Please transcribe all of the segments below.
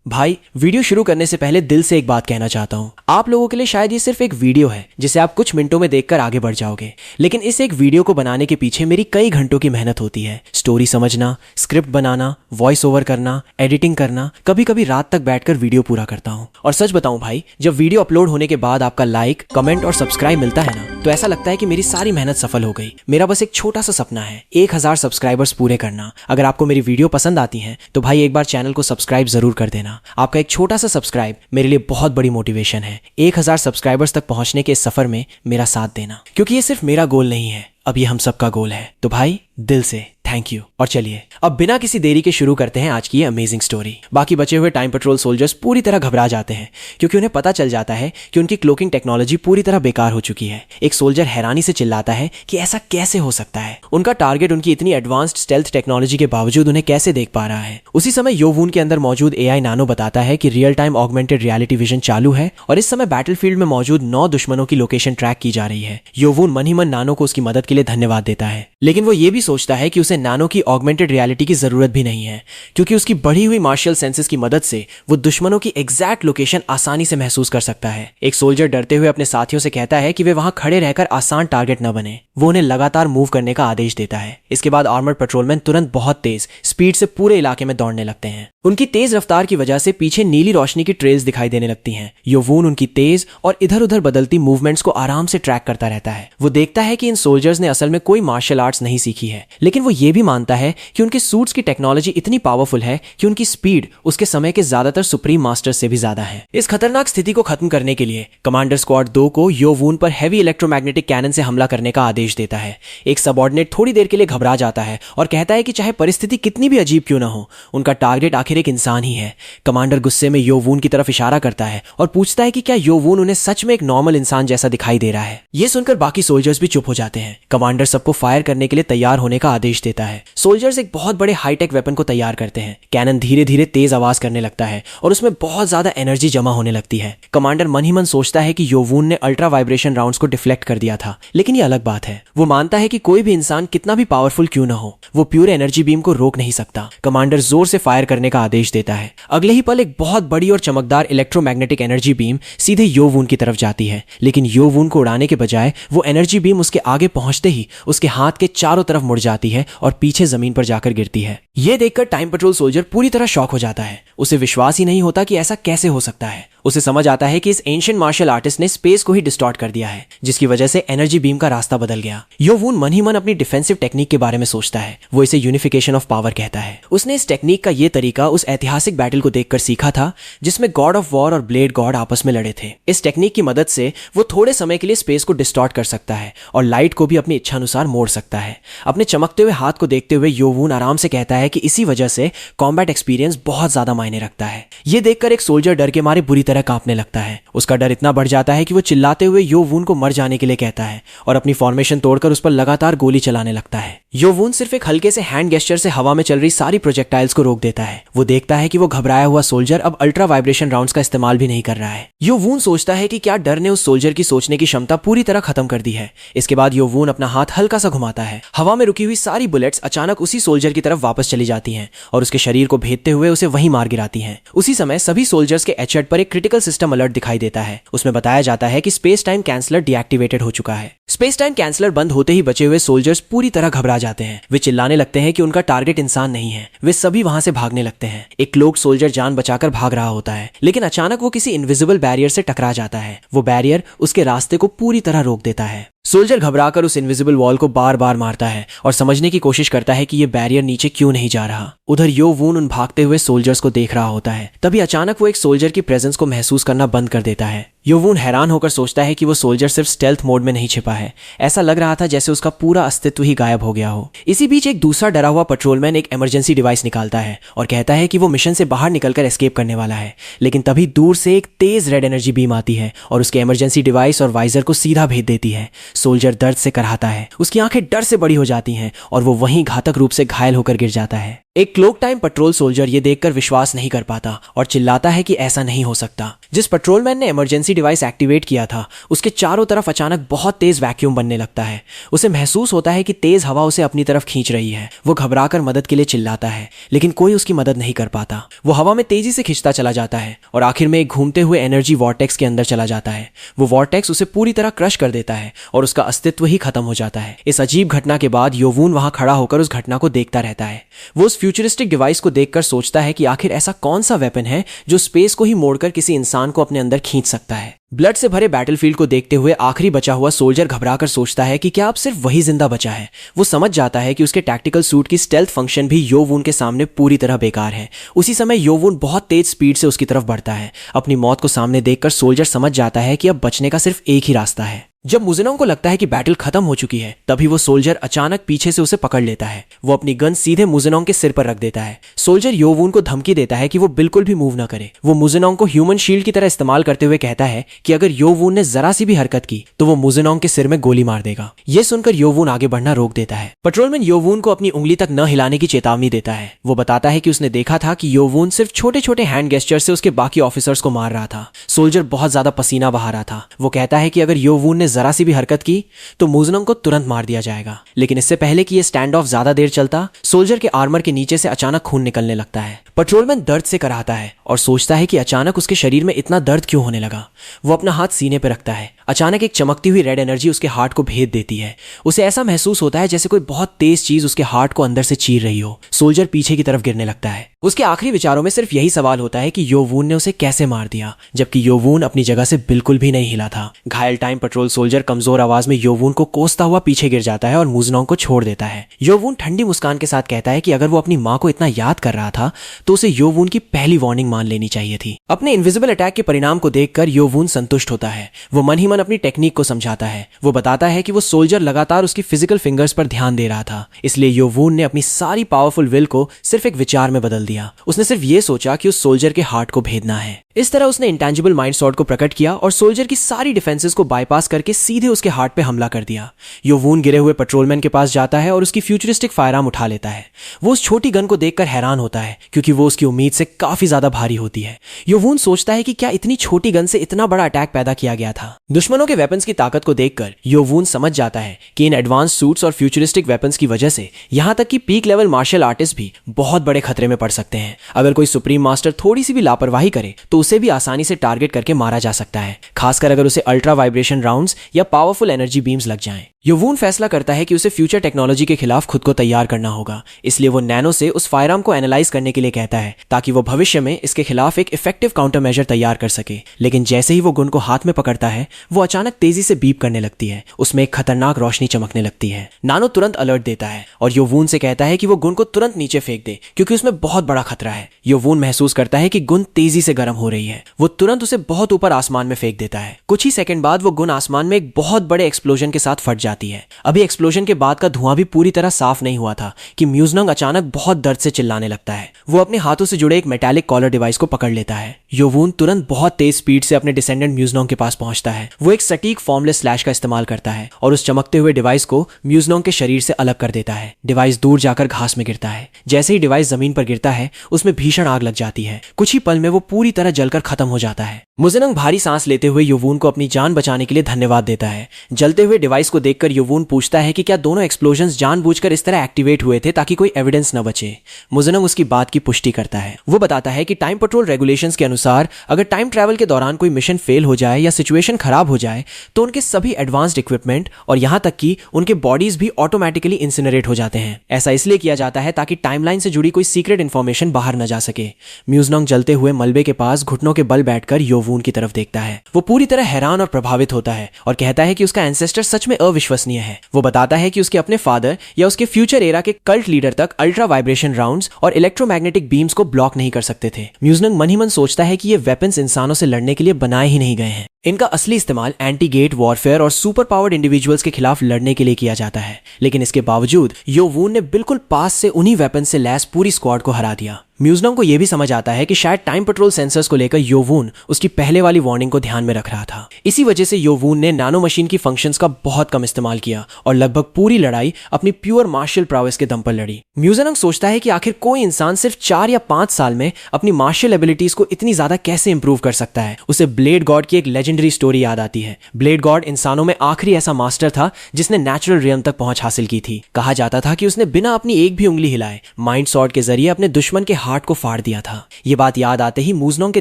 भाई वीडियो शुरू करने से पहले दिल से एक बात कहना चाहता हूँ। आप लोगों के लिए शायद ये सिर्फ एक वीडियो है जिसे आप कुछ मिनटों में देखकर आगे बढ़ जाओगे, लेकिन इस एक वीडियो को बनाने के पीछे मेरी कई घंटों की मेहनत होती है। स्टोरी समझना, स्क्रिप्ट बनाना, वॉइस ओवर करना, एडिटिंग करना, कभी कभी रात तक बैठकर वीडियो पूरा करता हूँ। और सच बताऊं भाई, जब वीडियो अपलोड होने के बाद आपका लाइक, कमेंट और सब्सक्राइब मिलता है ना, तो ऐसा लगता है कि मेरी सारी मेहनत सफल हो गई। मेरा बस एक छोटा सा सपना है, 1000 सब्सक्राइबर्स पूरे करना। अगर आपको मेरी वीडियो पसंद आती है तो भाई एक बार चैनल को सब्सक्राइब जरूर कर देना। आपका एक छोटा सा सब्सक्राइब मेरे लिए बहुत बड़ी मोटिवेशन है 1000 सब्सक्राइबर्स तक पहुंचने के इस सफर में मेरा साथ देना, क्योंकि ये सिर्फ मेरा गोल नहीं है, अब ये हम सबका गोल है। तो भाई दिल से थैंक यू। और चलिए अब बिना किसी देरी के शुरू करते हैं आज की ये अमेजिंग स्टोरी। बाकी बचे हुए टाइम पेट्रोल सोल्जर्स पूरी तरह घबरा जाते हैं क्योंकि उन्हें पता चल जाता है कि उनकी क्लोकिंग टेक्नोलॉजी पूरी तरह बेकार हो चुकी है। एक सोल्जर हैरानी से चिल्लाता है कि ऐसा कैसे हो सकता है। उनका टारगेट उनकी इतनी एडवांस्ड स्टेल्थ टेक्नोलॉजी के बावजूद उन्हें कैसे देख पा रहा है। उसी समय योवून के अंदर मौजूद एआई नानो बताता है कि real time augmented reality vision चालू है और इस समय बैटलफील्ड में मौजूद 9 दुश्मनों की लोकेशन ट्रैक की जा रही है। योवून मन ही मन नानो को उसकी मदद के लिए धन्यवाद देता है, लेकिन वो ये भी सोचता है कि उसे नानो की ऑगमेंटेड रियलिटी की जरूरत भी नहीं है, क्योंकि उसकी बढ़ी हुई मार्शियल सेंसेस की मदद से वो दुश्मनों की एग्जैक्ट लोकेशन आसानी से महसूस कर सकता है। एक सोल्जर डरते हुए अपने साथियों से कहता है कि वे वहां खड़े रहकर आसान टारगेट न बने। वो उन्हें लगातार मूव करने का आदेश देता है। इसके बाद आर्मर्ड पेट्रोलमैन तुरंत बहुत तेज स्पीड से पूरे इलाके में दौड़ने लगते हैं। उनकी तेज रफ्तार की वजह से पीछे नीली रोशनी की ट्रेल्स दिखाई देने लगती हैं। योवून उनकी तेज और इधर उधर बदलती मूवमेंट्स को आराम से ट्रैक करता रहता है। वो देखता है कि इन सोल्जर्स ने असल में कोई मार्शल आर्ट्स नहीं सीखी है, लेकिन वो ये भी मानता है कि उनके सूट्स की टेक्नोलॉजी इतनी पावरफुल है कि उनकी स्पीड उसके समय के ज्यादातर सुप्रीम मास्टर्स से भी ज्यादा है। इस खतरनाक स्थिति को खत्म करने के लिए कमांडर स्क्वाड 2 को योवून पर हैवी इलेक्ट्रोमैग्नेटिक कैनन से हमला करने का आदेश देता है। एक सबऑर्डिनेट थोड़ी देर के लिए घबरा जाता है और कहता है कि चाहे परिस्थिति कितनी भी अजीब क्यों ना हो, उनका टारगेट आखिर एक इंसान ही है। कमांडर गुस्से में योवून की तरफ इशारा करता है और पूछता है कि क्या योवून उन्हें सच में एक नॉर्मल इंसान जैसा दिखाई दे रहा है। यह सुनकर बाकी सोल्जर्स भी चुप हो जाते हैं। कमांडर सबको फायर करने के लिए तैयार होने का आदेश देता है। सोल्जर्स एक बहुत बड़े हाईटेक वेपन को तैयार करते हैं। कैनन धीरे धीरे तेज आवाज करने लगता है और उसमें बहुत ज्यादा एनर्जी जमा होने लगती है। कमांडर मन ही मन सोचता है कि योवून ने अल्ट्रा वाइब्रेशन राउंड्स को डिफ्लेक्ट कर दिया था, लेकिन ये अलग बात है। वो मानता है कि कोई भी इंसान कितना भी पावरफुल क्यों ना हो, वो प्योर एनर्जी बीम को रोक नहीं सकता। कमांडर जोर से फायर करने का आदेश देता है। अगले ही पल एक बहुत बड़ी और चमकदार इलेक्ट्रोमैग्नेटिक एनर्जी बीम सीधे योवून की तरफ जाती है, लेकिन योवून को उड़ाने के बजाय वो एनर्जी बीम उसके आगे पहुंचते ही उसके हाथ के चारों तरफ मुड़ जाती है और पीछे जमीन पर जाकर गिरती है। यह देखकर टाइम पेट्रोल सोल्जर पूरी तरह शॉक हो जाता है। उसे विश्वास ही नहीं होता कि ऐसा कैसे हो सकता है। उसे समझ आता है कि इस एंशिएंट मार्शल आर्टिस्ट ने स्पेस को ही डिस्टॉर्ट कर दिया है, जिसकी वजह से एनर्जी बीम का रास्ता बदल गया। योवून मन ही मन अपनी डिफेंसिव टेक्निक के बारे में सोचता है। वो इसे यूनिफिकेशन ऑफ पावर कहता है। उसने इस टेक्निक का ये तरीका उस ऐतिहासिक बैटल को देखकर सीखा था जिसमें गॉड ऑफ वॉर और ब्लेड गॉड आपस में लड़े थे। इस टेक्निक की मदद से वो थोड़े समय के लिए स्पेस को डिस्टॉर्ट कर सकता है और लाइट को भी अपनी इच्छानुसार मोड़ सकता है। अपने चमकते हुए हाथ को देखते हुए योवून आराम से कहता है कि इसी वजह से कॉम्बैट एक्सपीरियंस बहुत ज्यादा मायने रखता है। ये देखकर एक सोल्जर डर के मारे बुरी तरह कांपने लगता है। उसका डर इतना बढ़ जाता है कि वो चिल्लाते हुए योवून को मर जाने के लिए कहता है और अपनी फॉर्मेशन तोड़कर उस पर लगातार गोली चलाने लगता है। योवून सिर्फ एक हल्के से हैंड गेस्चर से हवा में चल रही सारी प्रोजेक्टाइल्स को रोक देता है। वो देखता है कि वो घबराया हुआ सोल्जर अब अल्ट्रा वाइब्रेशन राउंड्स का इस्तेमाल भी नहीं कर रहा है। योवून सोचता है कि क्या डर ने उस सोल्जर की सोचने की क्षमता पूरी तरह खत्म कर दी है। इसके बाद योवून अपना हाथ हल्का सा घुमाता है। हवा में रुकी हुई सारी बुलेट्स अचानक उसी सोल्जर की तरफ वापस चली जाती हैं और उसके शरीर को भेदते हुए उसे वहीं मार गिराती हैं। उसी समय सभी सोल्जर्स के एचएड पर एक क्रिटिकल सिस्टम अलर्ट दिखाई देता है। उसमें बताया जाता है कि स्पेस टाइम कैंसलर डीएक्टिवेटेड हो चुका है। स्पेस टाइम कैंसलर बंद होते ही बचे हुए सोल्जर्स पूरी तरह घबरा जाते हैं। वे चिल्लाने लगते हैं कि उनका टारगेट इंसान नहीं है। वे सभी वहां से भागने लगते हैं। एक क्लोक्ड सोल्जर जान बचाकर भाग रहा होता है, लेकिन अचानक वो किसी इनविजिबल बैरियर से टकरा जाता है। वो बैरियर उसके रास्ते को पूरी तरह रोक देता है। सोल्जर घबराकर उस इनविजिबल वॉल को बार बार मारता है और समझने की कोशिश करता है कि ये बैरियर नीचे क्यों नहीं जा रहा। उधर योवून उन भागते हुए सोल्जर्स को देख रहा होता है। तभी अचानक वो एक सोल्जर की प्रेजेंस को महसूस करना बंद कर देता है। योवून हैरान होकर सोचता है कि वो सोल्जर सिर्फ स्टेल्थ मोड में नहीं छिपा है। ऐसा लग रहा था जैसे उसका पूरा अस्तित्व ही गायब हो गया हो। इसी बीच एक दूसरा डरा हुआ पेट्रोलमैन एक इमरजेंसी डिवाइस निकालता है और कहता है कि वो मिशन से बाहर निकलकर एस्केप करने वाला है, लेकिन तभी दूर से एक तेज रेड एनर्जी बीम आती है और उसके इमरजेंसी डिवाइस और वाइजर को सीधा भेज देती है। सोल्जर दर्द से कराहता है। उसकी आंखें डर से बड़ी हो जाती हैं और वो वहीं घातक रूप से घायल होकर गिर जाता है। एक क्लोक टाइम पेट्रोल सोल्जर ये देखकर विश्वास नहीं कर पाता और चिल्लाता है कि ऐसा नहीं हो सकता। जिस पेट्रोलमैन ने इमरजेंसी डिवाइस एक्टिवेट किया था उसके चारों तरफ अचानक बहुत तेज वैक्यूम बनने लगता है। उसे महसूस होता है कि तेज हवा उसे अपनी तरफ खींच रही है। वो घबराकर मदद के लिए चिल्लाता है लेकिन कोई उसकी मदद नहीं कर पाता। वो हवा में तेजी से खिंचता चला जाता है और आखिर में एक घूमते हुए एनर्जी वॉर्टेक्स के अंदर चला जाता है। वो वॉर्टेक्स उसे पूरी तरह क्रश कर देता है और उसका अस्तित्व ही खत्म हो जाता है। इस अजीब घटना के बाद योवून वहां खड़ा होकर उस घटना को देखता रहता है। वो उस फ्यूचरिस्टिक डिवाइस को देखकर सोचता है कि आखिर ऐसा कौन सा वेपन है जो स्पेस को ही मोड़कर किसी इंसान को अपने अंदर खींच सकता है। ब्लड से भरे बैटलफील्ड को देखते हुए आखिरी बचा हुआ सोल्जर घबराकर सोचता है कि क्या अब सिर्फ वही जिंदा बचा है। वो समझ जाता है कि उसके टैक्टिकल सूट की स्टेल्थ फंक्शन भी योवून के सामने पूरी तरह बेकार है। उसी समय योवून बहुत तेज स्पीड से उसकी तरफ बढ़ता है। अपनी मौत को सामने देखकर सोल्जर समझ जाता है कि अब बचने का सिर्फ एक ही रास्ता है। जब मुजेनोंग को लगता है कि बैटल खत्म हो चुकी है तभी वो सोल्जर अचानक पीछे से उसे पकड़ लेता है। वो अपनी गन सीधे मुजेनोंग के सिर पर रख देता है। सोल्जर योवून को धमकी देता है कि वो बिल्कुल भी मूव न करे। वो मुजेनोंग को ह्यूमन शील्ड की तरह इस्तेमाल करते हुए कहता है कि अगर योवून ने जरा सी भी हरकत की तो वो मुजेनोंग के सिर में गोली मार देगा। ये सुनकर योवून आगे बढ़ना रोक देता है। पेट्रोलमैन योवून को अपनी उंगली तक न हिलाने की चेतावनी देता है। वो बताता है कि उसने देखा था कि योवून सिर्फ छोटे छोटे हैंड गेस्चर से उसके बाकी ऑफिसर्स को मार रहा था। सोल्जर बहुत ज्यादा पसीना बहा रहा था। वो कहता है कि अगर योवून ने जरा सी भी हरकत की तो मुजेनोंग को तुरंत मार दिया जाएगा। लेकिन इससे पहले कि यह स्टैंड ऑफ ज्यादा देर चलता सोल्जर के आर्मर के नीचे से अचानक खून निकलने लगता है। पेट्रोलमैन दर्द से कराहता है और सोचता है कि अचानक उसके शरीर में इतना दर्द क्यों होने लगा। वो अपना हाथ सीने पर रखता है। अचानक एक चमकती हुई रेड एनर्जी उसके हार्ट को भेद देती है। उसे ऐसा महसूस होता है जैसे कोई बहुत तेज चीज उसके हार्ट को अंदर से चीर रही हो। सोल्जर पीछे की तरफ गिरने लगता है। उसके आखिरी विचारों में सिर्फ यही सवाल होता है कि योवून ने उसे कैसे मार दिया, जबकि योवून अपनी जगह से बिल्कुल भी नहीं हिला था। घायल टाइम पेट्रोल सोल्जर कमजोर आवाज में योवून को कोसता हुआ पीछे गिर जाता है और मुजेनोंग को छोड़ देता है। योवून ठंडी मुस्कान के साथ कहता है कि अगर वो अपनी माँ को इतना याद कर रहा था तो उसे योवून की पहली वार्निंग मान लेनी चाहिए थी। अपने इनविजिबल अटैक के परिणाम को देखकर योवून संतुष्ट होता है। वो मन ही मन अपनी टेक्निक को समझाता है। वो बताता है कि वो सोल्जर लगातार उसकी फिजिकल फिंगर्स पर ध्यान दे रहा था, इसलिए योवून ने अपनी सारी पावरफुल विल को सिर्फ एक विचार में बदल दिया। उसने सिर्फ ये सोचा कि उस सोल्जर के हार्ट को भेदना है। इस तरह उसने इंटेंजिबल माइंड सॉर्ड को प्रकट किया और सोल्जर की सारी डिफेंसेस को बाईपास करके सीधे उसके हार्ट पे हमला कर दिया। योवून गिरे हुए पेट्रोलमैन के पास जाता है और उसकी फ्यूचरिस्टिक फायरआर्म उठा लेता है। वो उस छोटी गन को देखकर हैरान होता है क्योंकि वो उसकी उम्मीद से काफी ज्यादा भारी होती है। योवून सोचता है कि क्या इतनी छोटी गन से इतना बड़ा अटैक पैदा किया गया था। दुश्मनों के वेपन्स की ताकत को देखकर योवून समझ जाता है कि इन एडवांस सूट्स और फ्यूचरिस्टिक वेपन्स की वजह से यहां तक कि पीक लेवल मार्शल आर्टिस्ट भी बहुत बड़े खतरे में पड़ सकते हैं। अगर कोई सुप्रीम मास्टर थोड़ी सी भी लापरवाही करे तो उसे भी आसानी से टारगेट करके मारा जा सकता है, खासकर अगर उसे अल्ट्रा वाइब्रेशन राउंड्स या पावरफुल एनर्जी बीम्स लग जाएं। योवून फैसला करता है कि उसे फ्यूचर टेक्नोलॉजी के खिलाफ खुद को तैयार करना होगा, इसलिए वो नैनो से उस फायरआर्म को एनालाइज करने के लिए कहता है ताकि वो भविष्य में इसके खिलाफ एक इफेक्टिव काउंटर मेजर तैयार कर सके। लेकिन जैसे ही वो गन को हाथ में पकड़ता है वो अचानक तेजी से बीप करने लगती है। उसमें एक खतरनाक रोशनी चमकने लगती है। नानो तुरंत अलर्ट देता है और योवून से कहता है कि वो गन को तुरंत नीचे फेंक दे क्योंकि उसमें बहुत बड़ा खतरा है। योवून महसूस करता है कि गन तेजी से गर्म हो रही है। वो तुरंत उसे बहुत ऊपर आसमान में फेंक देता है। कुछ ही सेकंड बाद वो गन आसमान में एक बहुत बड़े एक्सप्लोजन के साथ फट जाती है। अभी एक्सप्लोजन के बाद का धुआं भी पूरी तरह साफ नहीं हुआ था कि मुजेनोंग अचानक बहुत दर्द से चिल्लाने लगता है। वो अपने हाथों से जुड़े एक मेटालिक कॉलर डिवाइस को पकड़ लेता है। योवून तुरंत बहुत तेज स्पीड से अपने डिसेंडेंट मुजेनोंग के पास पहुंचता है। वो एक सटीक फॉर्मलेस स्लैश का इस्तेमाल करता है और उस चमकते हुए डिवाइस को मुजेनोंग के शरीर से अलग कर देता है। डिवाइस दूर जाकर घास में गिरता है। जैसे ही डिवाइस जमीन पर गिरता है उसमें भीषण आग लग जाती है। कुछ ही पल में वो पूरी तरह जलकर खत्म हो जाता है। मुजेनोंग भारी सांस लेते हुए योवून को अपनी जान बचाने के लिए धन्यवाद देता है। जलते हुए डिवाइस को देखकर योवून पूछता है कि क्या दोनों एक्सप्लोजन्स जानबूझकर इस तरह एक्टिवेट हुए थे ताकि कोई एविडेंस न बचे। मुजेनोंग उसकी बात की पुष्टि करता है। वो बताता है कि टाइम पेट्रोल रेगुलेशंस के अनुसार अगर टाइम ट्रैवल के दौरान कोई मिशन फेल हो जाए या सिचुएशन खराब हो जाए तो उनके सभी एडवांस्ड इक्विपमेंट और यहां तक कि उनके बॉडीज भी ऑटोमेटिकली इंसिनरेट हो जाते हैं। ऐसा इसलिए किया जाता है ताकि टाइमलाइन से जुड़ी कोई सीक्रेट इंफॉर्मेशन बाहर न जा सके। मुजेनोंग जलते हुए मलबे के पास घुटनों के बल बैठकर योवून की तरफ देखता है। वो पूरी तरह हैरान और प्रभावित होता है और कहता है कि उसका एंसेस्टर सच में अविश्वसनीय है। वो बताता है कि उसके अपने फादर या उसके फ्यूचर एरा के कल्ट लीडर तक अल्ट्रा वाइब्रेशन राउंड्स और इलेक्ट्रोमैग्नेटिक बीम्स को ब्लॉक नहीं कर सकते थे। मुजेनोंग मन ही मन सोचता है कि ये वेपन्स इंसानों से लड़ने के लिए बनाए ही नहीं गए हैं। इनका असली इस्तेमाल एंटी गेट वॉरफेयर और सुपर पावर्ड इंडिविजुअल्स के खिलाफ लड़ने के लिए किया जाता है। लेकिन इसके बावजूद योवून ने बिल्कुल पास से उन्हीं वेपन से लैस पूरी स्क्वाड को हरा दिया। म्यूजनोंग को यह भी समझ आता है कि शायद टाइम पेट्रोल सेंसर्स को लेकर योवून उसकी पहले वाली वार्निंग को ध्यान में रख रहा था। इसी वजह से योवून ने नैनो मशीन की फंक्शंस का बहुत कम इस्तेमाल किया और लगभग पूरी लड़ाई अपनी प्योर मार्शल प्रावेस के दम पर लड़ी। म्यूजनोंग सोचता है कि आखिर कोई इंसान सिर्फ 4 या 5 साल में अपनी मार्शल एबिलिटीज को इतनी ज्यादा कैसे इंप्रूव कर सकता है। उसे ब्लेड गॉड की एक लेजेंडरी स्टोरी याद आती है। ब्लेड गॉड इंसानों में आखिरी ऐसा मास्टर था जिसने नेचुरल रियम तक पहुंच हासिल की थी। कहा जाता था कि उसने बिना अपनी एक भी उंगली हिलाए माइंड सॉर्ड के जरिए अपने दुश्मन के हार्ट को फाड़ दिया था। ये बात याद आते ही म्यूजनोंग के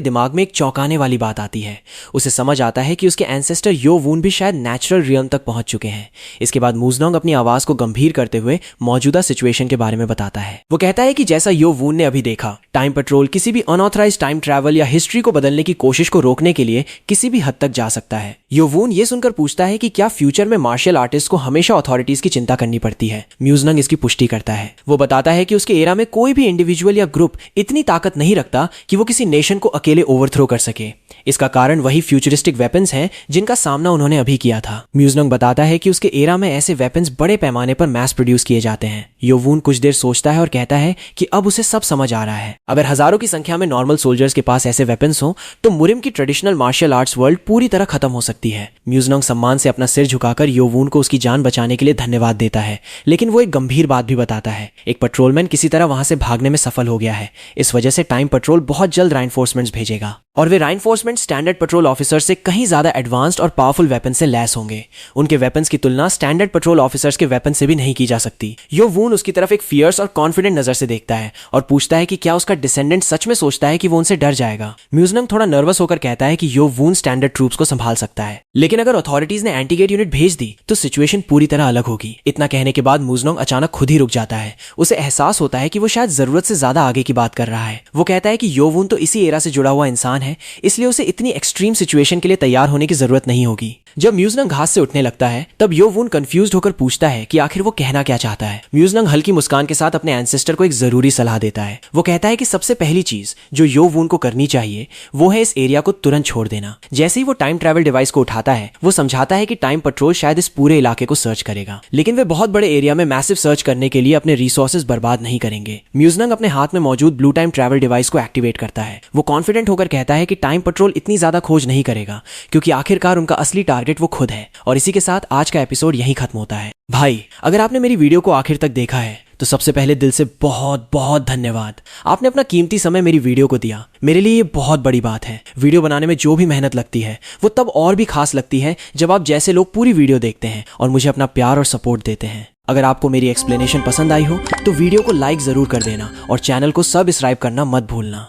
दिमाग में एक चौंकाने वाली बात आती है। उसे समझ आता है कि उसके एंसेस्टर योवून भी शायद नेचुरल रियम तक पहुंच चुके हैं। इसके बाद म्यूजनोंग अपनी आवाज को गंभीर करते हुए मौजूदा सिचुएशन के बारे में बताता है। वो कहता है कि जैसा योवून ने अभी देखा, टाइम पेट्रोल किसी भी अनऑथराइज्ड टाइम ट्रैवल या हिस्ट्री को बदलने की कोशिश को रोकने के लिए किसी भी हद तक जा सकता है। योवून ये सुनकर पूछता है कि क्या फ्यूचर में मार्शल आर्टिस्ट को हमेशा अथॉरिटीज की चिंता करनी पड़ती है। म्यूजनोंग इसकी पुष्टि करता है। वो बताता है कि उसके एरा में कोई भी इंडिविजुअल या ग्रुप इतनी ताकत नहीं रखता कि वो किसी नेशन को अकेले ओवरथ्रो कर सके। इसका कारण वही फ्यूचरिस्टिक वेपन्स हैं जिनका सामना उन्होंने अभी किया था। म्यूजनोंग बताता है कि उसके एरा में ऐसे वेपन्स बड़े पैमाने पर मैस प्रोड्यूस किए जाते हैं। योवून कुछ देर सोचता है और कहता है कि अब उसे सब समझ आ रहा है। अगर हजारों की संख्या में नॉर्मल सोल्जर्स के पास ऐसे वेपन्स हो तो मुरिम की ट्रेडिशनल मार्शल आर्ट्स वर्ल्ड पूरी तरह खत्म हो सकती है। म्यूजनोंग सम्मान से अपना सिर झुकाकर योवून को उसकी जान बचाने के लिए धन्यवाद देता है, लेकिन वो एक गंभीर बात भी बताता है। एक पेट्रोलमैन किसी तरह वहां से भागने में सफल हो गया है। इस वजह से टाइम पेट्रोल बहुत जल्द राइनफोर्समेंट्स भेजेगा और वे राइनफोर्समेंट स्टैंडर्ड पेट्रोल ऑफिसर से कहीं ज्यादा एडवांस्ड और पावरफुल वेपन से लैस होंगे। उनके वेपन्स की तुलना स्टैंडर्ड पेट्रोल ऑफिसर्स के वेपन से भी नहीं की जा सकती। योवून उसकी तरफ एक फियर्स और कॉन्फिडेंट नजर से देखता है और पूछता है कि क्या उसका डिसेंडेंट सच में सोचता है कि वो उनसे डर जाएगा। म्यूजनोंग थोड़ा नर्वस होकर कहता है कि योवून स्टैंडर्ड ट्रूप्स को संभाल सकता है, लेकिन अगर अथॉरिटीज ने एंटीगेट यूनिट भेज दी तो सिचुएशन पूरी तरह अलग होगी। इतना कहने के बाद म्यूजनोंग अचानक खुद ही रुक जाता है। उसे एहसास होता है कि वो शायद जरूरत से ज्यादा आगे की बात कर रहा है। वो कहता है कि योवून तो इसी एरा से जुड़ा हुआ इंसान है, इसलिए उसे इतनी एक्सट्रीम सिचुएशन के लिए तैयार होने की जरूरत नहीं होगी। जब म्यूजनोंग घास से उठने लगता है तब योवून कंफ्यूज्ड होकर पूछता है कि आखिर वो कहना क्या चाहता है। म्यूजनोंग हल्की मुस्कान के साथ अपने एंसेस्टर को एक जरूरी सलाह देता है। वो कहता है कि सबसे पहली चीज जो योवून को करनी चाहिए वो है इस एरिया को तुरंत छोड़ देना। जैसे ही वो टाइम ट्रैवल डिवाइस को उठाता है वो समझाता है कि टाइम पेट्रोल शायद इस पूरे इलाके को सर्च करेगा, लेकिन वे बहुत बड़े एरिया में मैसिव सर्च करने के लिए अपने रिसोर्सेज बर्बाद नहीं करेंगे। म्यूजनोंग अपने हाथ में मौजूद ब्लू टाइम ट्रैवल डिवाइस को एक्टिवेट करता है। वो कॉन्फिडेंट होकर कहता है कि टाइम पेट्रोल इतनी ज्यादा खोज नहीं करेगा क्योंकि आखिरकार उनका असली टारगेट वो खुद है। और इसी के साथ आज का एपिसोड यहीं खत्म होता है। भाई, अगर आपने मेरी वीडियो को आखिर तक देखा है तो सबसे पहले दिल से बहुत बहुत धन्यवाद। आपने अपना कीमती समय मेरी वीडियो को दिया। मेरे लिए ये बहुत बड़ी बात है। वीडियो बनाने में जो भी मेहनत लगती है वो तब और भी खास लगती है जब आप जैसे लोग पूरी वीडियो देखते हैं और मुझे अपना प्यार और सपोर्ट देते हैं। अगर आपको मेरी एक्सप्लेनेशन पसंद आई हो तो वीडियो को लाइक जरूर कर देना और चैनल को सब्सक्राइब करना मत भूलना।